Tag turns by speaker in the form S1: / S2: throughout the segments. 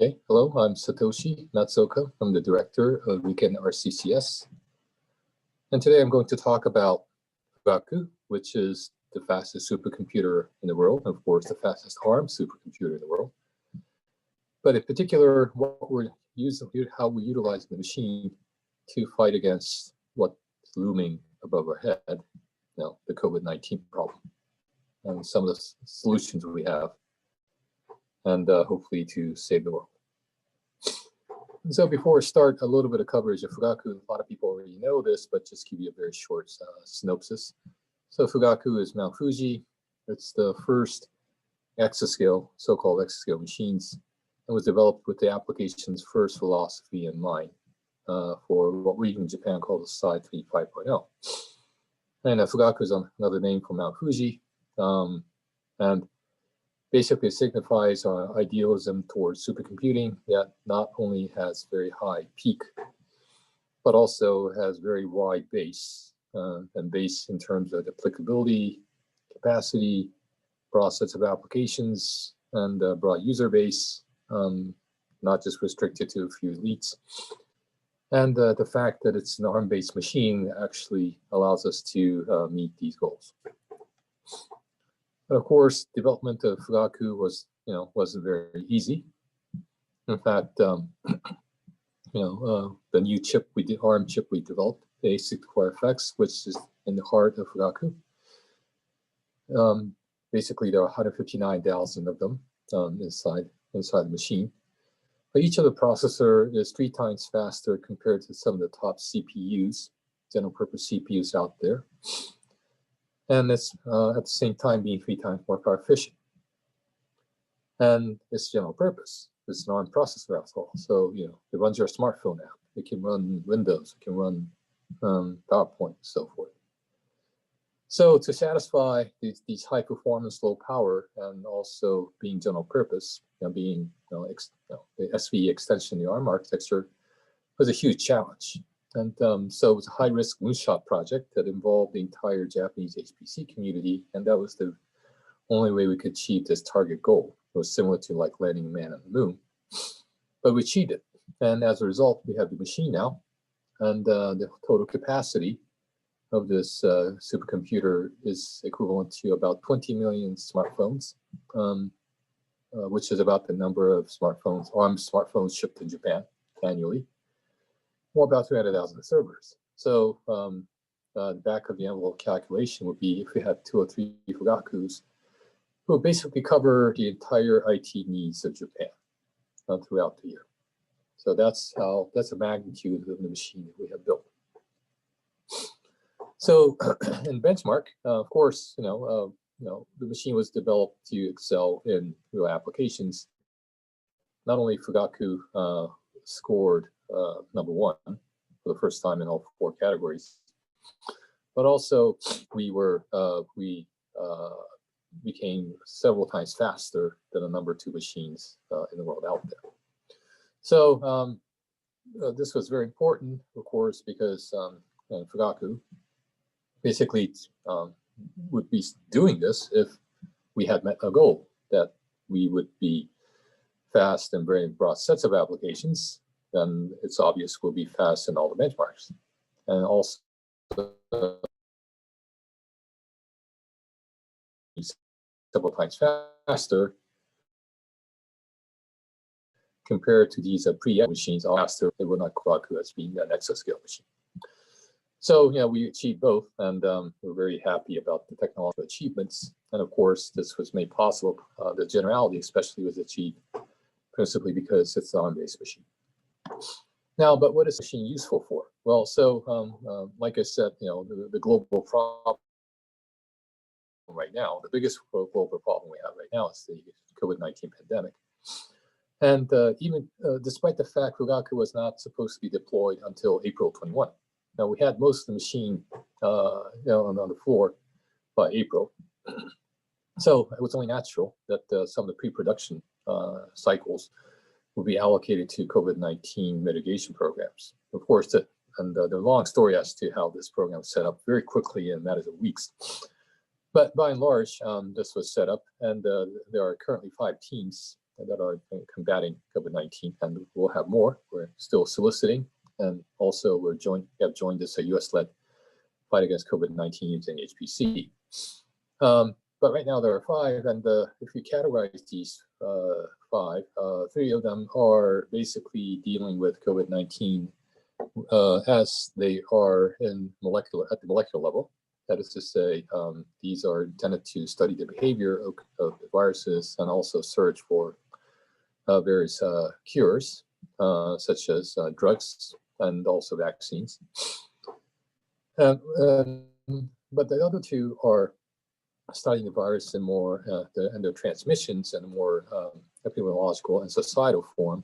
S1: Okay, hello, I'm Satoshi Matsuoka. I'm the director of RIKEN RCCS. And today I'm going to talk about Fugaku, which is the fastest supercomputer in the world, and of course, the fastest ARM supercomputer in the world. But in particular, what we're using, how we utilize the machine to fight against what's looming above our head, the COVID-19 problem, and some of the solutions we have, and hopefully to save the world. And so before we start, a little bit of coverage of Fugaku. A lot of people already know this, but just give you a very short synopsis. So Fugaku is Mount Fuji. It's the first exascale, so-called exascale machines, and was developed with the application's first philosophy in mind for what we in Japan call the SC'20 5.0. And Fugaku is another name for Mount Fuji. And basically, it signifies our idealism towards supercomputing that not only has very high peak, but also has very wide base, and base in terms of applicability, capacity, broad sets of applications, and broad user base, not just restricted to a few elites. And the fact that it's an ARM-based machine actually allows us to meet these goals. But of course, development of Fugaku wasn't very easy. In fact, the new chip ARM chip we developed, the A64FX, which is in the heart of Fugaku. Basically, there are 159,000 of them inside the machine. But each of the processor is 3 times faster compared to some of the top CPUs, general purpose CPUs out there. And it's at the same time being 3 times more power efficient. And it's general purpose. It's an ARM processor after all. So, it runs your smartphone app. It can run Windows. It can run PowerPoint and so forth. So to satisfy these high performance, low power, and also being general purpose, being the SVE extension in the ARM architecture was a huge challenge. And so it was a high-risk moonshot project that involved the entire Japanese HPC community, and that was the only way we could achieve this target goal. It was similar to like landing a man on the moon, but we achieved it. And as a result, we have the machine now, and the total capacity of this supercomputer is equivalent to about 20 million smartphones, which is about the number of smartphones, ARM smartphones shipped in Japan annually. More about 300,000 servers. So the back of the envelope calculation would be if we had 2 or 3 Fugakus, it would basically cover the entire IT needs of Japan throughout the year. So that's the magnitude of the machine that we have built. So in benchmark, of course, the machine was developed to excel in real applications. Not only Fugaku scored #1 for the first time in all 4 categories, but also we became several times faster than the #2 machines in the world out there. So this was very important, of course, because Fugaku basically would be doing this if we had met a goal that we would be fast in very broad sets of applications. Then it's obvious we'll be fast in all the benchmarks. And also several times faster compared to these pre machines. Faster, they were not Fugaku as being an exascale machine. So, we achieved both, and we're very happy about the technological achievements. And of course, this was made possible, the generality especially was achieved principally because it's an ARM-based machine. Now, but what is the machine useful for? Well, so like I said, the global problem right now, the biggest global problem we have right now is the COVID-19 pandemic. And even despite the fact Fugaku was not supposed to be deployed until April 21. Now, we had most of the machine on the floor by April. So it was only natural that some of the pre-production cycles will be allocated to COVID-19 mitigation programs. Of course, the long story as to how this program was set up very quickly in matters of weeks. But by and large, this was set up, and there are currently 5 teams that are combating COVID-19, and we'll have more. We're still soliciting, and also we have joined this U.S.-led fight against COVID-19 using HPC. But right now there are 5, and if you categorize these 5, 3 of them are basically dealing with COVID-19 as they are at the molecular level. That is to say, these are intended to study the behavior of the viruses and also search for various cures, such as drugs and also vaccines. But the other 2 are studying the virus in more and their transmissions in a more epidemiological and societal form,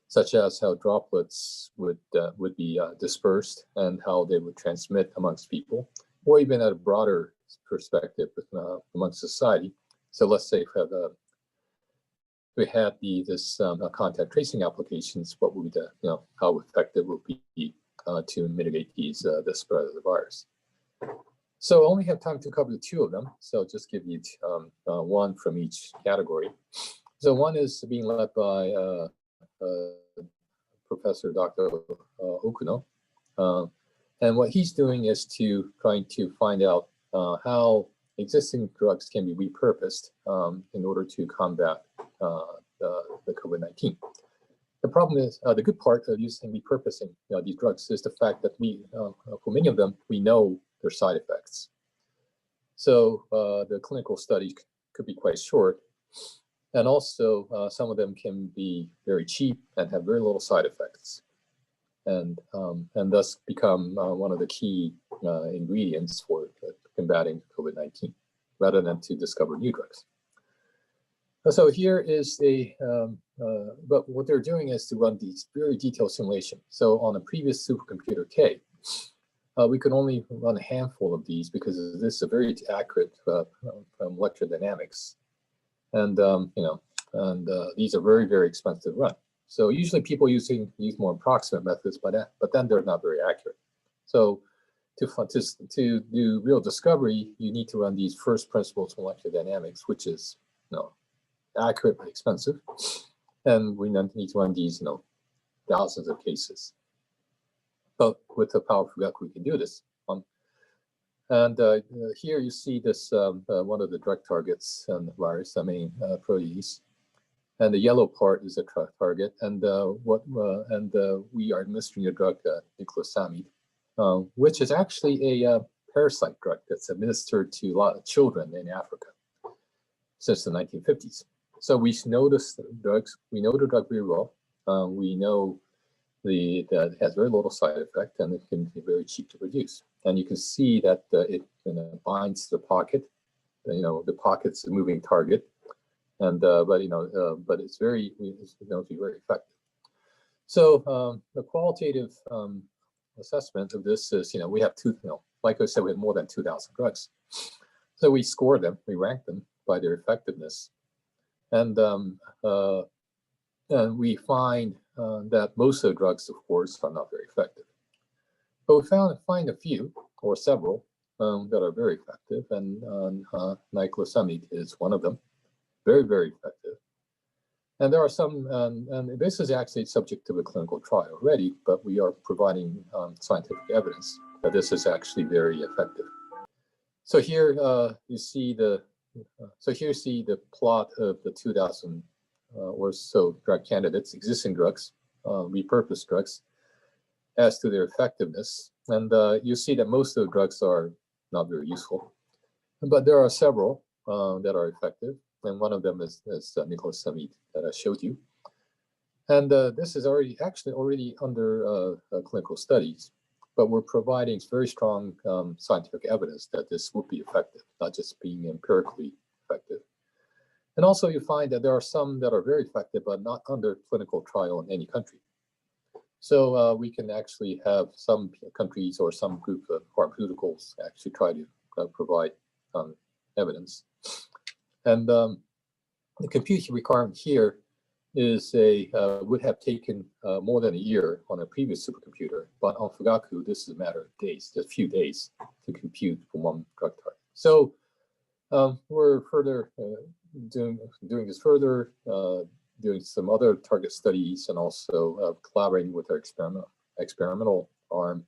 S1: such as how droplets would be dispersed and how they would transmit amongst people, or even at a broader perspective amongst society. So let's say if we had this contact tracing applications, what would be how effective would be to mitigate the spread of the virus. So I only have time to cover 2 of them. So I'll just give you 1 from each category. So one is being led by Professor Dr. Okuno. And what he's doing is trying to find out how existing drugs can be repurposed in order to combat the COVID-19. The problem is, the good part of using repurposing these drugs is the fact that for many of them, we know their side effects. So the clinical study could be quite short. And also, some of them can be very cheap and have very little side effects, and thus become one of the key ingredients for combating COVID-19, rather than to discover new drugs. So here is but what they're doing is to run these very detailed simulations. So on a previous supercomputer K, we could only run a handful of these because this is a very accurate molecular dynamics. And these are very, very expensive to run. So usually people use more approximate methods, but then they're not very accurate. So to do real discovery, you need to run these first principles molecular dynamics, which is accurate but expensive, and we need to run these thousands of cases. But with the power of Fugaku, we can do this. And here you see this one of the drug targets on the virus, Protease, and the yellow part is a target, and we are administering a drug, Niclosamide, which is actually a parasite drug that's administered to a lot of children in Africa since the 1950s. So we know the drugs, we know the drug very well. We know that it has very little side effect, and it can be very cheap to produce. And you can see that it binds the pocket. The pocket's a moving target, and but it's very known to be very effective. So the qualitative assessment of this is we have like I said, we have more than 2,000 drugs. So we score them, we rank them by their effectiveness, and we find that most of the drugs, of course, are not very effective. But we find a few or several that are very effective, and Niclosamide is one of them, very, very effective. And there are some, and this is actually subject to a clinical trial already, but we are providing scientific evidence that this is actually very effective. So here you see the plot of the 2,000 or so drug candidates, existing drugs, repurposed drugs, as to their effectiveness. And you see that most of the drugs are not very useful, but there are several that are effective. And one of them is Niclosamide that I showed you. And this is already under clinical studies, but we're providing very strong scientific evidence that this would be effective, not just being empirically effective. And also you find that there are some that are very effective, but not under clinical trial in any country. So we can actually have some countries or some group of pharmaceuticals actually try to provide evidence. And the computing requirement here is would have taken more than a year on a previous supercomputer, but on Fugaku, this is a matter of days, just a few days to compute for one drug target. So we're further, doing this further, doing some other target studies, and also collaborating with our experimental arm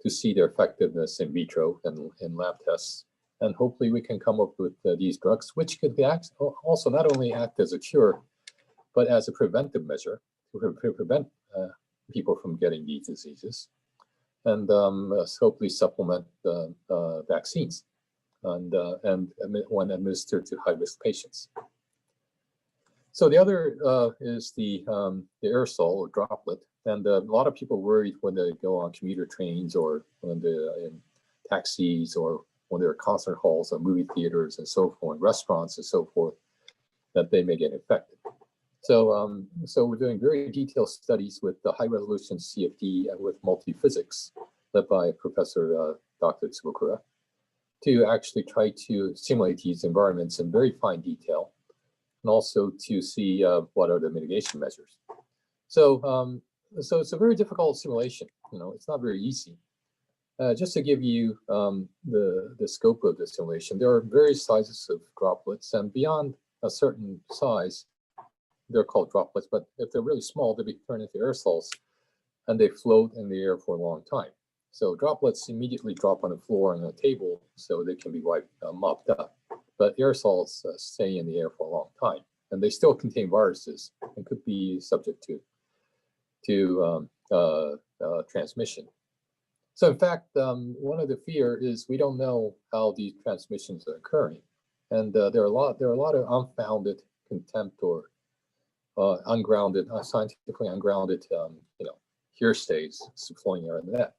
S1: to see their effectiveness in vitro and in lab tests. And hopefully we can come up with these drugs, which could be also not only act as a cure, but as a preventive measure to prevent people from getting these diseases, and hopefully supplement vaccines and when administered to high-risk patients. So the other is the aerosol or droplet, and a lot of people worried when they go on commuter trains or when they're in taxis or when they're at concert halls or movie theaters and so forth, restaurants and so forth, that they may get infected. So, so we're doing very detailed studies with the high-resolution CFD and with multiphysics, led by Professor Dr. Tsubokura, to actually try to simulate these environments in very fine detail, and also to see what are the mitigation measures. So, so it's a very difficult simulation. You know, it's not very easy. Just to give you the scope of the simulation, there are various sizes of droplets, and beyond a certain size, they're called droplets, but if they're really small, they be turned into aerosols, and they float in the air for a long time. So droplets immediately drop on the floor and on the table, so they can be mopped up. But aerosols stay in the air for a long time, and they still contain viruses and could be subject to transmission. So in fact, one of the fear is we don't know how these transmissions are occurring, and there are a lot of unfounded contempt or ungrounded, scientifically ungrounded, hearsays flowing around that.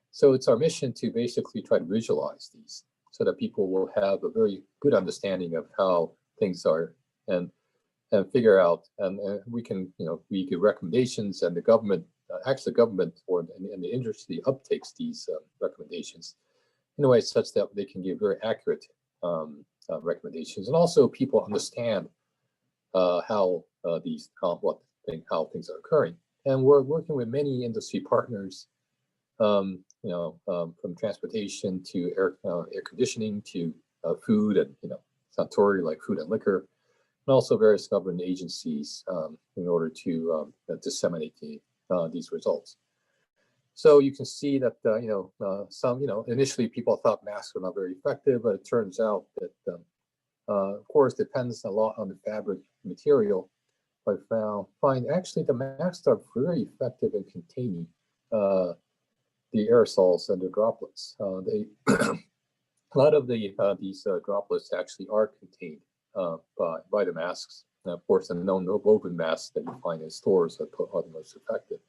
S1: So it's our mission to basically try to visualize these so that people will have a very good understanding of how things are and figure out, and we can, we give recommendations, and the government, actually the government and the industry uptakes these recommendations in a way such that they can give very accurate recommendations, and also people understand how things are occurring. And we're working with many industry partners, from transportation to air conditioning to food and Satori, like food and liquor, and also various government agencies in order to disseminate these results. So you can see that initially people thought masks were not very effective, but it turns out that of course depends a lot on the fabric material. But I find actually the masks are very effective in containing the aerosols and the droplets. A lot of these droplets actually are contained by the masks. And of course, the non-woven masks that you find in stores are the most effective.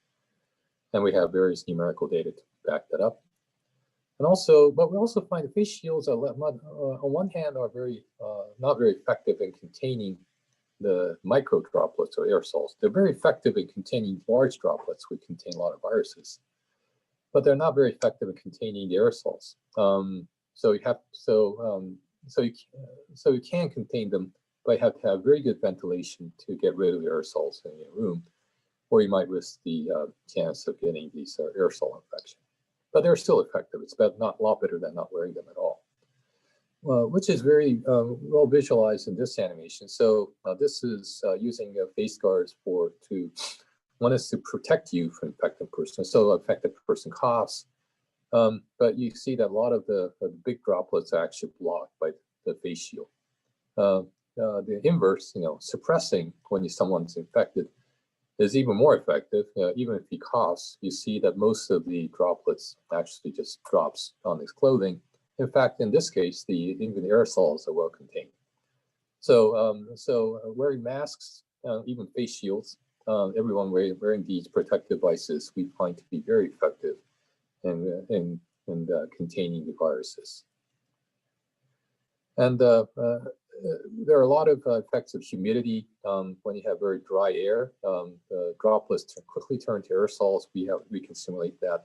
S1: And we have various numerical data to back that up. And also, but we also find the face shields on one hand are not very effective in containing the micro droplets or aerosols. They're very effective in containing large droplets, which contain a lot of viruses, but they're not very effective in containing the aerosols. So you can contain them, but you have to have very good ventilation to get rid of the aerosols in your room, or you might risk the chance of getting these aerosol infection. But they're still effective. It's a lot better than not wearing them at all, which is very well visualized in this animation. So this is using face guards one is to protect you from infected person. So affected person coughs, but you see that a lot of the big droplets are actually blocked by the face shield. The inverse, suppressing when someone's infected is even more effective. Even if he coughs, you see that most of the droplets actually just drops on his clothing. In fact, in this case, even the aerosols are well contained. So, wearing masks, even face shields, everyone wearing these protective devices, we find to be very effective in containing the viruses. And there are a lot of effects of humidity. When you have very dry air, the droplets quickly turn to aerosols. We can simulate that.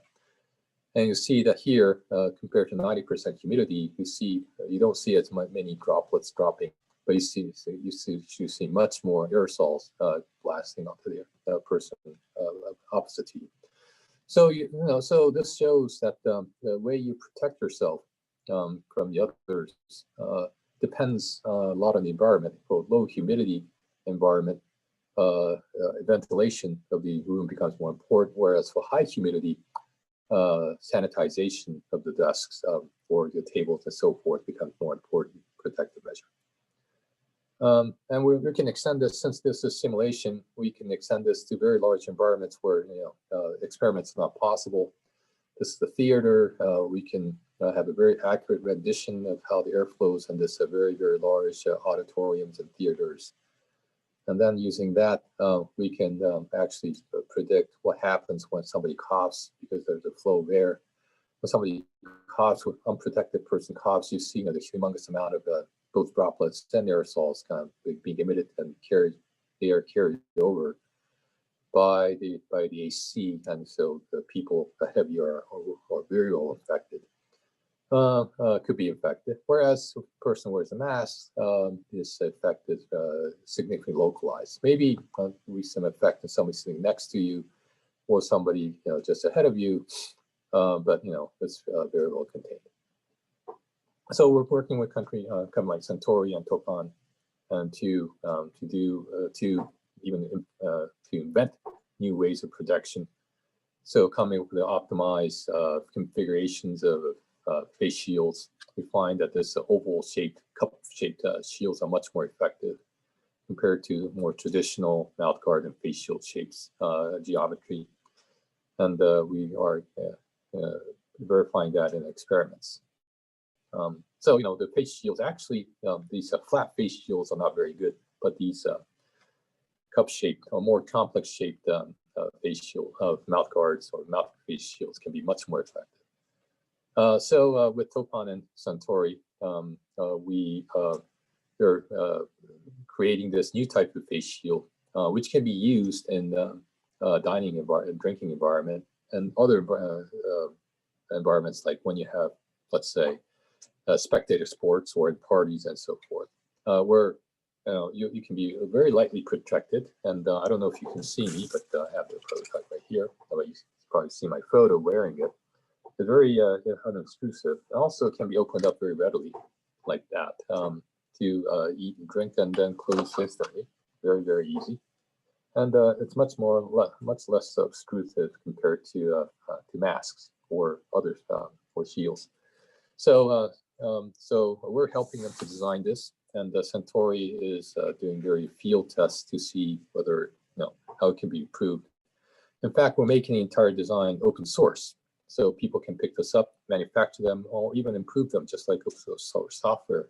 S1: And you see that here, compared to 90% humidity, you don't see as many droplets dropping, but you see much more aerosols blasting onto the person opposite to you. So so this shows that the way you protect yourself from the others depends a lot on the environment. For low humidity environment, ventilation of the room becomes more important, whereas for high humidity, sanitization of the desks or the tables and so forth becomes more important protective measure. And we can extend this, since this is simulation, we can extend this to very large environments where experiments are not possible. This is the theater. We can have a very accurate rendition of how the air flows in this very, very large auditoriums and theaters. And then using that, we can actually predict what happens when somebody coughs, because there's a flow there. When somebody coughs, with unprotected person coughs, you see the humongous amount of both droplets and aerosols kind of being emitted and carried, they are carried over by the AC, and so the people ahead of you are very well infected. Could be infected, whereas if a person wears a mask, this effect is significantly localized. Maybe we some effect in somebody sitting next to you or somebody just ahead of you, but it's very well contained. So we're working with companies like Suntory and Toppan, and to invent new ways of protection. So coming with the optimized configurations of face shields, we find that this oval-shaped, cup-shaped shields are much more effective compared to more traditional mouth guard and face shield shapes geometry, and we are verifying that in experiments. So the face shields actually, these flat face shields are not very good, but these cup-shaped or more complex-shaped face shield mouth guards or mouth face shields can be much more effective. So with Toppan and Suntory, they're creating this new type of face shield, which can be used in dining and drinking environment and other environments, like when you have, let's say, spectator sports or in parties and so forth, where you can be very lightly protected. And I don't know if you can see me, but I have the prototype right here. You probably see my photo wearing it. It's very unobtrusive. Also, it can be opened up very readily, like that, to eat and drink, and then close instantly. Very, very easy, and it's much less obtrusive compared to masks or other or shields. So so we're helping them to design this, and Suntory is doing very field tests to see whether how it can be improved. In fact, we're making the entire design open source, so people can pick this up, manufacture them, or even improve them, just like open source software,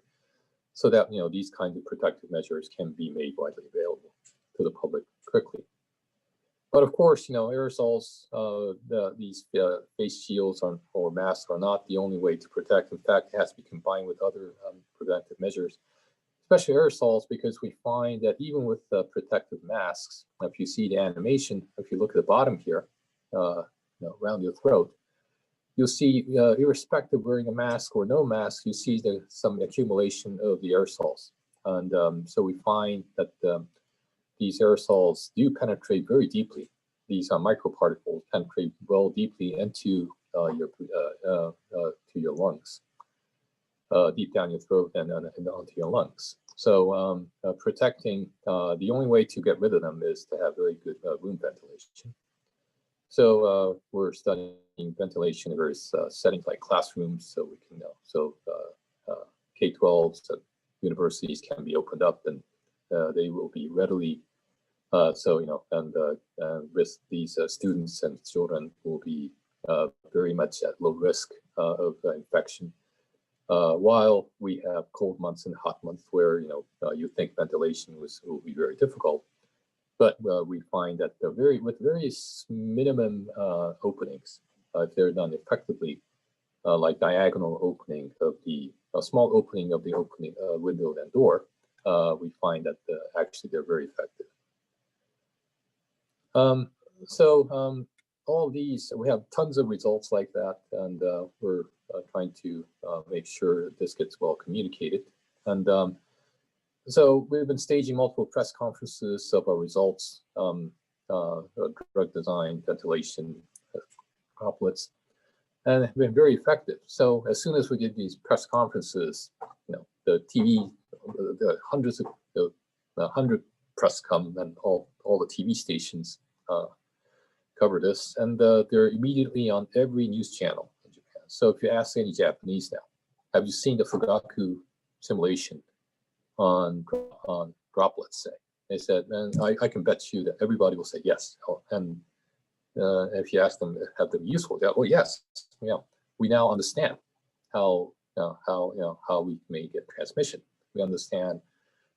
S1: so that these kinds of protective measures can be made widely available to the public quickly. But of course, aerosols, these face shields or masks are not the only way to protect. In fact, it has to be combined with other preventive measures, especially aerosols, because we find that even with protective masks, if you see the animation, if you look at the bottom here, around your throat, you'll see, irrespective of wearing a mask or no mask, you see some accumulation of the aerosols. And so we find that these aerosols do penetrate very deeply. These microparticles penetrate well deeply into your lungs, deep down your throat and onto your lungs. So protecting, the only way to get rid of them is to have very good room ventilation. So we're studying ventilation in various settings like classrooms, so we can K-12s and universities can be opened up, and they will be readily with these students and children will be very much at low risk of infection, while we have cold months and hot months where you think ventilation will be very difficult. But we find that with various minimum openings, if they're done effectively, like diagonal opening of a small opening of the opening window and door, we find that actually they're very effective. All these, we have tons of results like that, and we're trying to make sure this gets well communicated. And so we've been staging multiple press conferences of our results, drug design, ventilation, droplets, and have been very effective. So as soon as we did these press conferences, the TV, the hundreds of the 100 press come and all the TV stations cover this, and they're immediately on every news channel in Japan. So if you ask any Japanese now, have you seen the Fugaku simulation on droplets? Say they said, and I can bet you that everybody will say yes. And if you ask them, have them useful? Oh yes, yeah. We now understand how we may get transmission. We understand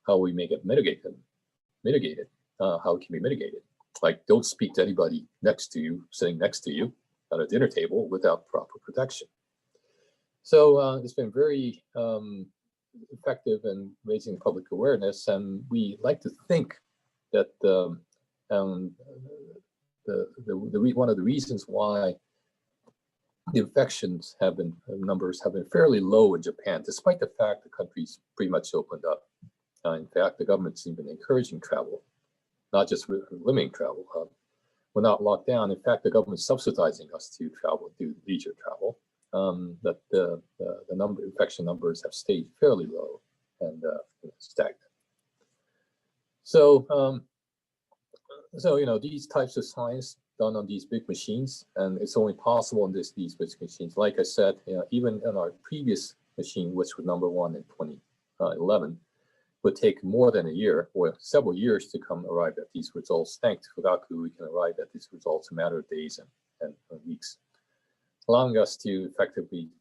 S1: how we may get mitigated. How it can be mitigated. Like, don't speak to anybody next to you, sitting next to you at a dinner table without proper protection. So it's been very effective in raising public awareness, and we like to think that one of the reasons why the infections numbers have been fairly low in Japan, despite the fact the country's pretty much opened up. In fact, the government's even encouraging travel, not just limiting travel. We're not locked down. In fact, the government's subsidizing us to travel, do leisure travel. That the infection numbers have stayed fairly low and stagnant. So, these types of science done on these big machines, and it's only possible in these big machines. Like I said, even in our previous machine, which was #1 in 2011, would take more than a year or several years to arrive at these results. Thanks to Fugaku, we can arrive at these results in a matter of days and weeks, allowing us to effectively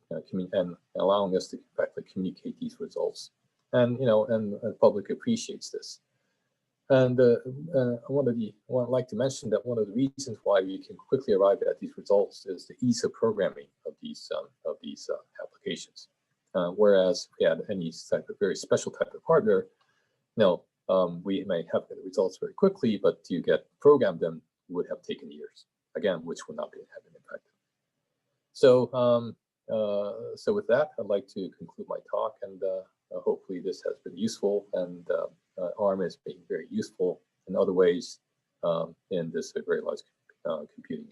S1: communicate these results. And the public appreciates this. And I'd like to mention that one of the reasons why we can quickly arrive at these results is the ease of programming of these applications. Whereas if we had any type of very special type of hardware, we may have the results very quickly, but to program them would have taken years, again, which would not have been effective. So, so with that, I'd like to conclude my talk, and hopefully this has been useful, and ARM is being very useful in other ways in this very large computing